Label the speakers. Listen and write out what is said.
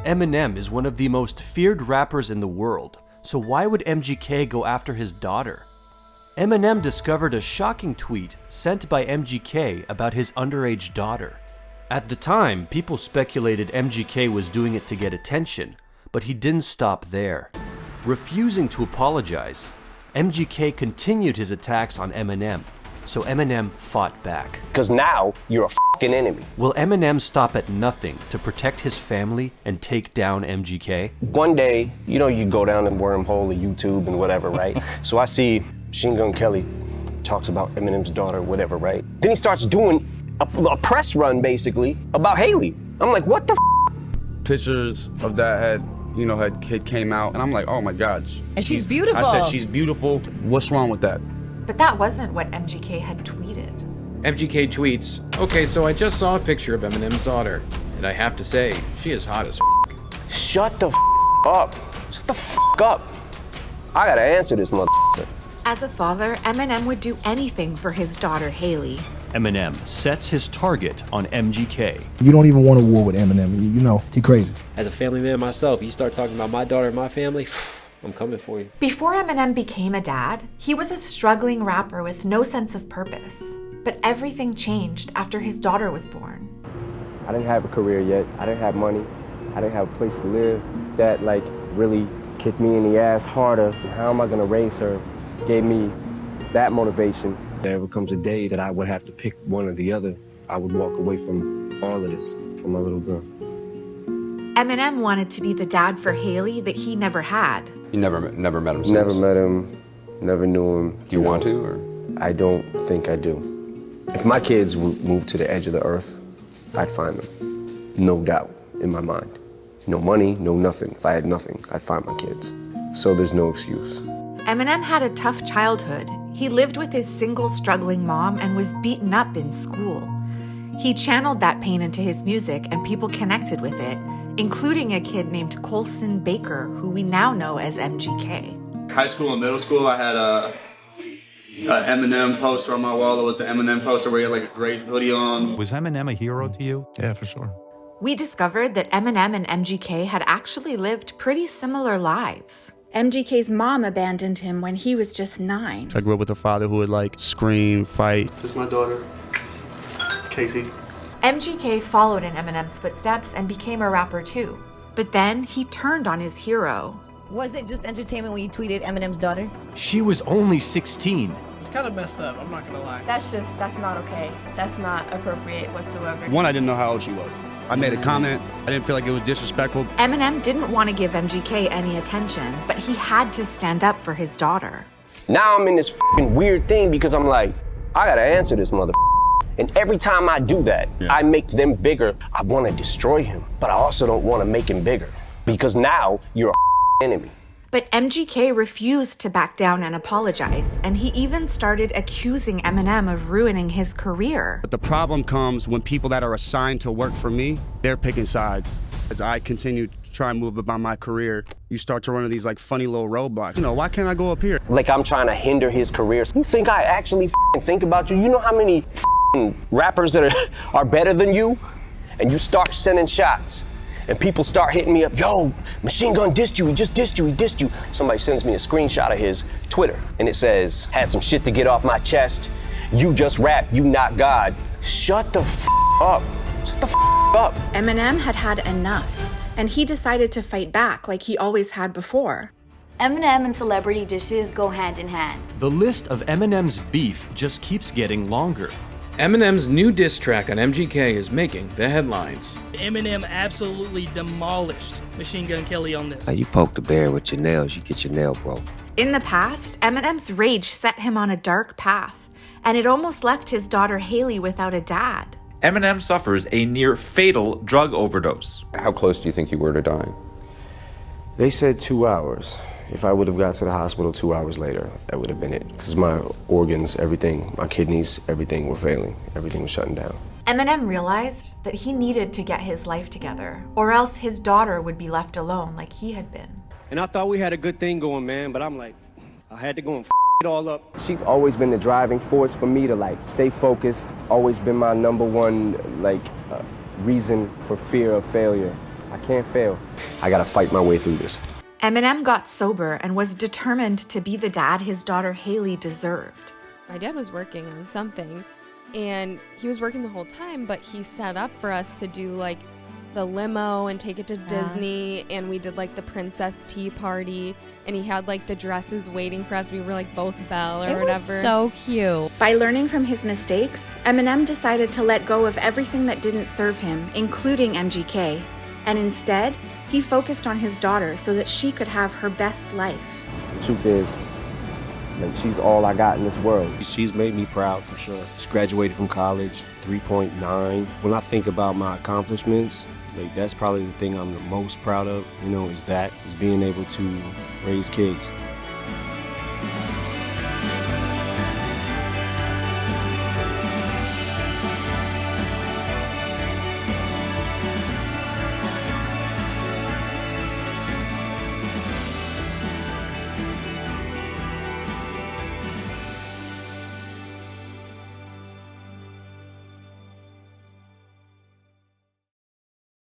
Speaker 1: Eminem is one of the most feared rappers in the world, so why would MGK go after his daughter? Eminem discovered a shocking tweet sent by MGK about his underage daughter. At the time, people speculated MGK was doing it to get attention, but he didn't stop there. Refusing to apologize, MGK continued his attacks on Eminem, so Eminem fought back.
Speaker 2: Because now, you're a fucking enemy.
Speaker 1: Will Eminem stop at nothing to protect his family and take down MGK?
Speaker 2: One day, you know, you go down the wormhole of YouTube and whatever, right? So I see Machine Gun Kelly talks about Eminem's daughter, whatever, right? Then he starts doing a press run, basically, about Haley. I'm like, what the
Speaker 3: Pictures of that had came out, and I'm like, oh my God.
Speaker 4: And she's beautiful.
Speaker 3: I said, she's beautiful. What's wrong with that?
Speaker 5: But that wasn't what MGK had tweeted.
Speaker 6: MGK tweets, okay, so I just saw a picture of Eminem's daughter, and I have to say, she is hot as
Speaker 2: Shut the up. Shut the up. I gotta answer this motherfucker.
Speaker 5: As a father, Eminem would do anything for his daughter, Haley.
Speaker 1: Eminem sets his target on MGK.
Speaker 7: You don't even want a war with Eminem. You know, he crazy.
Speaker 8: As a family man myself, you start talking about my daughter and my family, I'm coming for you.
Speaker 5: Before Eminem became a dad, he was a struggling rapper with no sense of purpose. But everything changed after his daughter was born.
Speaker 9: I didn't have a career yet. I didn't have money. I didn't have a place to live. That really kicked me in the ass harder. How am I gonna raise her? Gave me that motivation.
Speaker 2: If there ever comes a day that I would have to pick one or the other, I would walk away from all of this for my little girl.
Speaker 5: Eminem wanted to be the dad for Haley that he never had.
Speaker 10: You never met him since?
Speaker 2: Never met him, never knew him.
Speaker 10: Do you want to, or?
Speaker 2: I don't think I do. If my kids moved to the edge of the earth, I'd find them. No doubt in my mind. No money, no nothing. If I had nothing, I'd find my kids. So there's no excuse.
Speaker 5: Eminem had a tough childhood. He lived with his single, struggling mom and was beaten up in school. He channeled that pain into his music, and people connected with it, including a kid named Colson Baker, who we now know as MGK.
Speaker 3: High school and middle school, I had a Eminem poster on my wall. It was the Eminem poster where he had a great hoodie on.
Speaker 11: Was Eminem a hero to you?
Speaker 10: Yeah, for sure.
Speaker 5: We discovered that Eminem and MGK had actually lived pretty similar lives. MGK's mom abandoned him when he was just 9.
Speaker 3: I grew up with a father who would scream, fight.
Speaker 12: This is my daughter, Casey.
Speaker 5: MGK followed in Eminem's footsteps and became a rapper too. But then he turned on his hero.
Speaker 4: Was it just entertainment when you tweeted Eminem's daughter?
Speaker 1: She was only 16.
Speaker 13: It's kind of messed up, I'm not gonna lie.
Speaker 14: That's not okay. That's not appropriate whatsoever.
Speaker 3: One, I didn't know how old she was. I made a comment. I didn't feel like it was disrespectful.
Speaker 5: Eminem didn't want to give MGK any attention, but he had to stand up for his daughter.
Speaker 2: Now I'm in this fucking weird thing because I'm like, I gotta answer this motherfucker. And every time I do that, I make them bigger. I want to destroy him, but I also don't want to make him bigger because now you're a enemy.
Speaker 5: But MGK refused to back down and apologize, and he even started accusing Eminem of ruining his career.
Speaker 3: But the problem comes when people that are assigned to work for me, they're picking sides. As I continue to try and move about my career, you start to run into these funny little roadblocks. Why can't I go up here?
Speaker 2: Like I'm trying to hinder his career. You think I actually think about you? You know how many rappers that are better than you? And you start sending shots. And people start hitting me up, yo, Machine Gun dissed you, he just dissed you, he dissed you. Somebody sends me a screenshot of his Twitter, and it says, had some shit to get off my chest. You just rap, you not God. Shut the up. Shut the up.
Speaker 5: Eminem had had enough, and he decided to fight back like he always had before.
Speaker 15: Eminem and celebrity disses go hand in hand.
Speaker 1: The list of Eminem's beef just keeps getting longer.
Speaker 6: Eminem's new diss track on MGK is making the headlines.
Speaker 13: Eminem absolutely demolished Machine Gun Kelly on this.
Speaker 16: You poke the bear with your nails, you get your nail broke.
Speaker 5: In the past, Eminem's rage set him on a dark path, and it almost left his daughter Haley without a dad.
Speaker 17: Eminem suffers a near-fatal drug overdose.
Speaker 10: How close do you think you were to dying?
Speaker 2: They said 2 hours. If I would have got to the hospital 2 hours later, that would have been it. Because my organs, everything, my kidneys, everything were failing. Everything was shutting down.
Speaker 5: Eminem realized that he needed to get his life together, or else his daughter would be left alone like he had been.
Speaker 9: And I thought we had a good thing going, man, but I'm like, I had to go and it all up. She's always been the driving force for me to stay focused, always been my number one reason for fear of failure. I Can't fail.
Speaker 2: I gotta fight my way through this.
Speaker 5: Eminem got sober and was determined to be the dad his daughter Haley deserved.
Speaker 11: My dad was working on something, and he was working the whole time, but he set up for us to do like the limo and take it to Disney, and we did like the princess tea party, and he had like the dresses waiting for us. We were like both Belle or whatever.
Speaker 4: So cute.
Speaker 5: By learning from his mistakes, Eminem decided to let go of everything that didn't serve him, including MGK, and instead, he focused on his daughter so that she could have her best life.
Speaker 9: The truth is, like, she's all I got in this world.
Speaker 16: She's made me proud for sure. She graduated from college, 3.9. When I think about my accomplishments, like, that's probably the thing I'm the most proud of, is being able to raise kids.